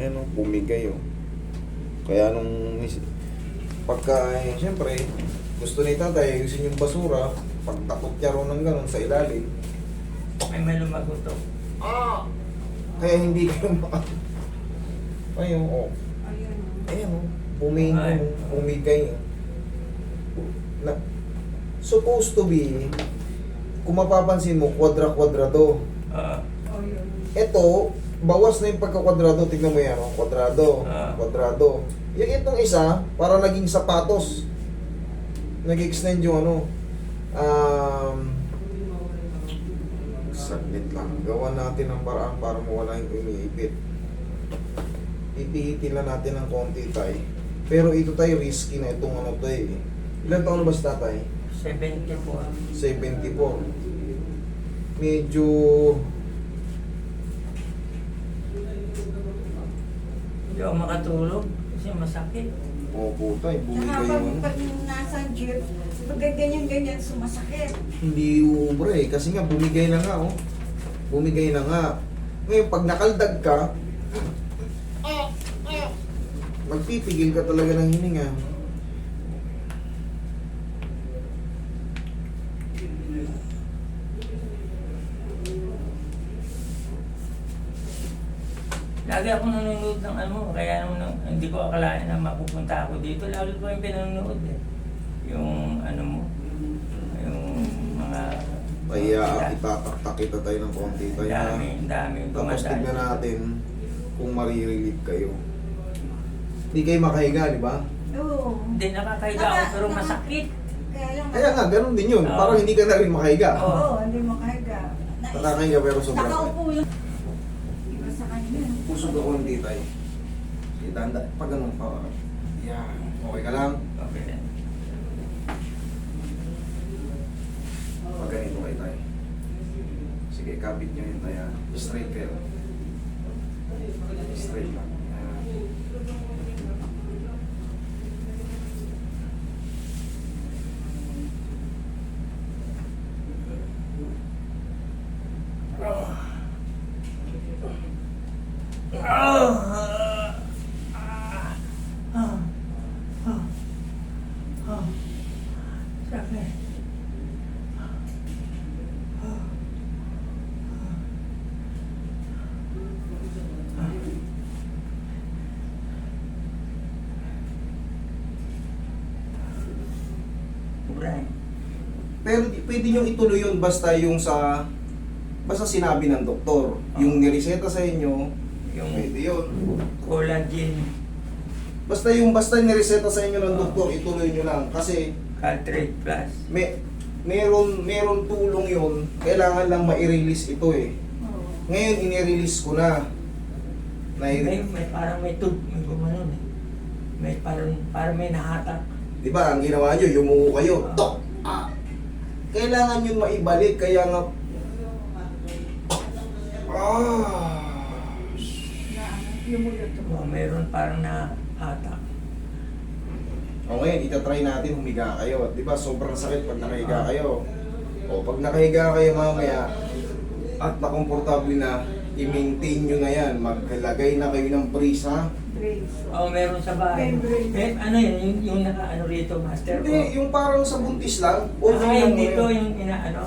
Ayan o, bumigay o. Kaya nung pagka, siyempre, gusto ni tatay, ayusin yung basura, pagtakot niya ron ng ganun sa ilalim. May lumagutok. Ah! Kaya hindi kayo ayun o. Ayan o, bumigay o. Na, supposed to be, kung mapapansin mo, kwadra-kwadrado. Ito, bawas na yung pagka-kwadrado. Tignan mo yan, oh. Kwadrado, kwadrado. Yung itong isa, para naging sapatos. Nag-extend yung ano. Saglit lang. Gawa natin ang paraan para mawala yung umiipit. Ipihitin lang natin ng konti tayo. Pero ito tayo risky na itong ano tayo eh. Ilan taon na ba si tatay? 74. 74. Medyo Hindi ako makatulog kasi masakit. tay, bumigay Saka yung ano. pag nasa jeep, pag ganyan-ganyan, sumasakit. Hindi uubra eh. Kasi nga, bumigay na nga, oh. Bumigay na nga. Ngayon, pag nakaldag ka, magpipigil ka talaga ng hininga. Lagi ako nanonood ng ano, kaya hindi ko akalain na mapupunta ako dito. Lalo ko yung pinanonood eh. Yung ano mo, yung mga... Kaya itataktak kita tayo ng konti tayo na. Dami. Tapos tignan natin kung marirelieve kayo. Hindi kayo makahiga, di ba? Oo. Hindi nakakahiga ako pero masakit. Kaya nga, ganun din yun. Oo. Parang hindi ka na rin makahiga. Oo, hindi makahiga. Nakakahiga pero sobrang. Nakaupo yung... Iba sa kanya. Pusog ako ng titay. Itanda, pag ganun pa. Yan. Okay ka lang? Okay din. Pag ganito kayo tayo. Sige, kapit nyo yun tayo. Straight kayo. Straight lang. Yan. Sakit. Brian. Pero pwede nyo ituloy yun basta yung sa... Basta sinabi ng doktor. Yung nireseta sa inyo, Yung pwede yun. collagen, Basta nireseta sa inyo ng doktor, ituloy nyo lang. Kasi Caltrate Plus. meron tulong yun. Kailangan lang ma-release ito eh. Oo. Ngayon, inirelease ko na. May parang may tube, may gumanon eh. May parang may nahatak. Di ba, ang ginawa nyo, yumuko kayo. Tok! Ah! Kailangan yun maibalik, kaya nga... Ah! Lumulot ako. Meron parang nahatak. O ngayon, itatry natin humiga kayo. Di ba, sobrang sakit pag nakahiga kayo. O pag nakahiga kayo mamaya, at nakomportable na, i-maintain nyo na yan. Maglagay na kayo ng brace, ha? Brace. Meron sa bahay. Membrane. Ano yun? Yung naka-ano rito, master ko. Hindi, yung parang sa buntis lang. Yung lang dito, yun. yung inaano.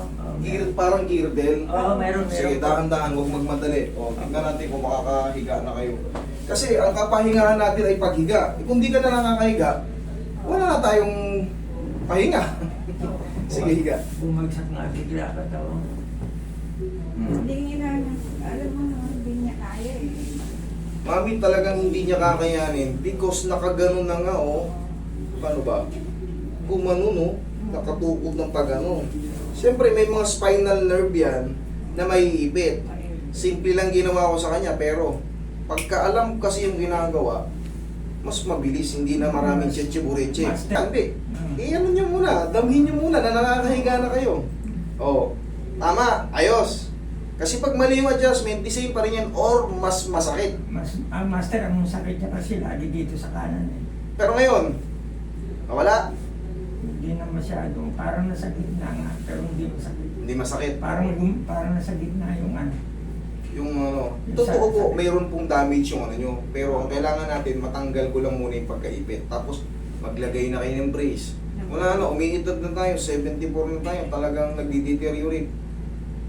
Parang girdle. Meron. Sige, dahan-dahan, huwag magmadali. O, tignan natin kung makakahiga na kayo. Kasi ang kapahingahan natin ay paghiga. Kung di ka na nakakahiga, wala na tayong pahinga. Sige, higa. Bumagsak nga bigla ka daw. Hindi na, alam mo, hindi niya kaya eh. Mami talagang hindi niya kakayanin because nakaganon na nga, oh. Paano ba? Gumano, no? Nakatukod ng pagano. Siyempre, may mga spinal nerve yan na maiipit. Simple lang ginawa ko sa kanya, pero pagka alam kasi yung ginagawa, mas mabilis, hindi na maraming cheche-bureche. Master. Hindi. Iyan nyo muna, damhin nyo muna na nakakahiga na kayo. Oh, tama, ayos. Kasi pag mali yung adjustment, the same pa rin yan or mas masakit. Master, ang sakit niya kasi lagi dito sa kanan eh. Pero ngayon, nawala, Hindi na masyado. Parang nasa gitna nga, pero hindi masakit. hindi masakit. Parang nasa gitna yung ano. Yung ano, totoo po, mayroon pong damage yung ano nyo. Pero ang kailangan natin, matanggal ko lang muna yung pagkaipit. Tapos, maglagay na kayo ng brace. Wala na, umiidad na tayo, 74 na tayo, talagang nagdi-deteriorate.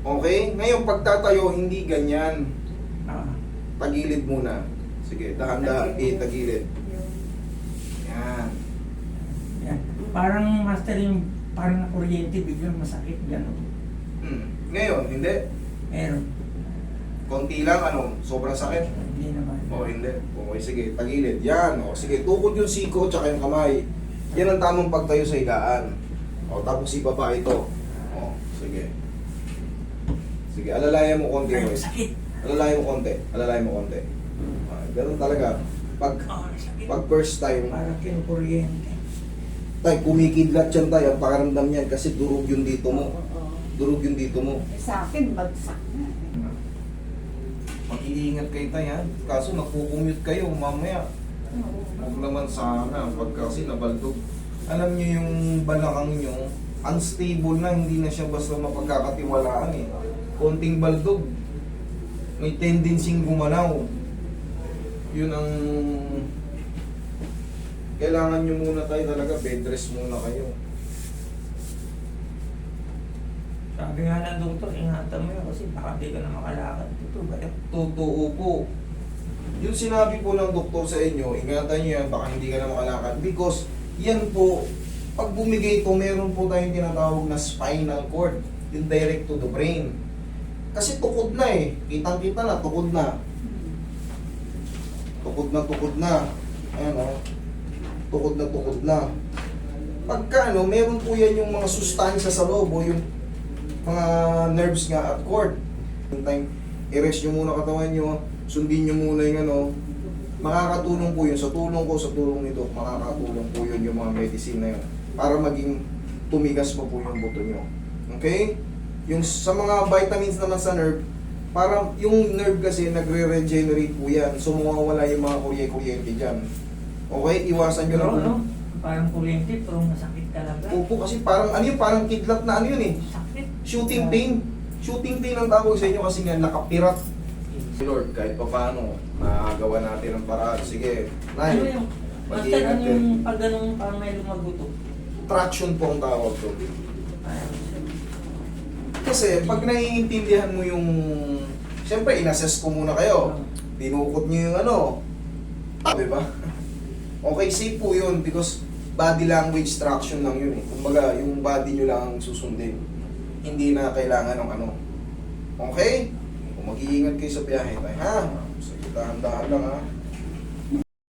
Okay? Ngayon, pagtatayo, hindi ganyan. Ah, Tagilid muna. Sige, dahan-dahan, tagilid. Yan. yan. Parang master yung parang na kuryente, biglang masakit, gano'n. Ngayon, hindi. Meron. Konti lang, ano, sobrang sakit. Hindi naman. O, hindi. Okay, sige, tagilid. Yan, o, sige, tukod yung siko, tsaka yung kamay. Yan ang tamang pagtayo sa higaan. O, tapos ibaba ito. O, sige. Sige, alalayan mo konti, Ay, Roy. sakit. Alalayan mo konti. Alalayan mo konti. Ganun talaga. Pag Sakit. first time, Parang kinukuryente. tay, kumikidlat yan tayo. Ang pakaramdam yan kasi durog yung dito mo. Oo. Durog yung dito mo. Eh, sa akin, bagsak na. Mag-iingat kayo tayo, ha? Kaso nagpo-commute kayo mamaya. Oo. Huwag naman sana, pag kasi nabaldog. Alam niyo yung balakang nyo, unstable na, hindi na siya basta mapagkakatiwalaan eh. Konting baldog, may tendency gumalaw. Yun ang... Kailangan nyo muna tayo talaga, bed rest muna kayo. Sabi nga ng doktor, ingatan mo yun kasi baka di ka na makalakad. Ito ba yun? Totoo po. Yung sinabi po ng doktor sa inyo, ingatan nyo yan, baka hindi ka na makalakad. Because yan po, pag bumigay ito, meron po tayong tinatawag na spinal cord. Yung direct to the brain. Kasi tukod na eh. Kitang-kita na, tukod na. Tukod na, tukod na. Ayan o. Tukod na, tukod na. Pagka ano, meron po yan yung mga sustansya sa loob o yung mga nerves nga at cord. Yung time, i-rest nyo muna katawan nyo, sundin nyo muna yung ano, makakatulong po yun. Sa tulong ko, sa tulong nito, makakatulong po yun yung mga medicine na yun. Para maging tumigas pa po yung buto nyo. Okay? Yung sa mga vitamins naman sa nerve, parang yung nerve kasi nagre-regenerate po yan. So mawawala yung mga kuryente dyan. Okay? Iwasan nyo lang Pero po. ano, parang kuryente, pero masakit talaga. Opo, kasi parang ano yun, parang kidlat na ano yun eh. Sakit. Shooting pain. Shooting pain ang tawag sa inyo kasi nga nakapirat. Lord, kahit pa paano, nagawa natin ang paraan. Sige, Ano Nay, yung, master, mag-iingat ano din. yung pag ganun parang may lumagutok? Traction po ang tawag to. Parang, Kasi pag naiintindihan mo yung... Siyempre, inassess ko muna kayo. Dinukot nyo yung ano. Di ba? Okay, safe po yun because body language traction lang yun eh. Kumbaga, yung body nyo lang ang susundin. Hindi na kailangan ng ano. Okay? Kung mag-iingat kayo sa biyahe tayo, ha? Sige, dahan-dahan lang ha.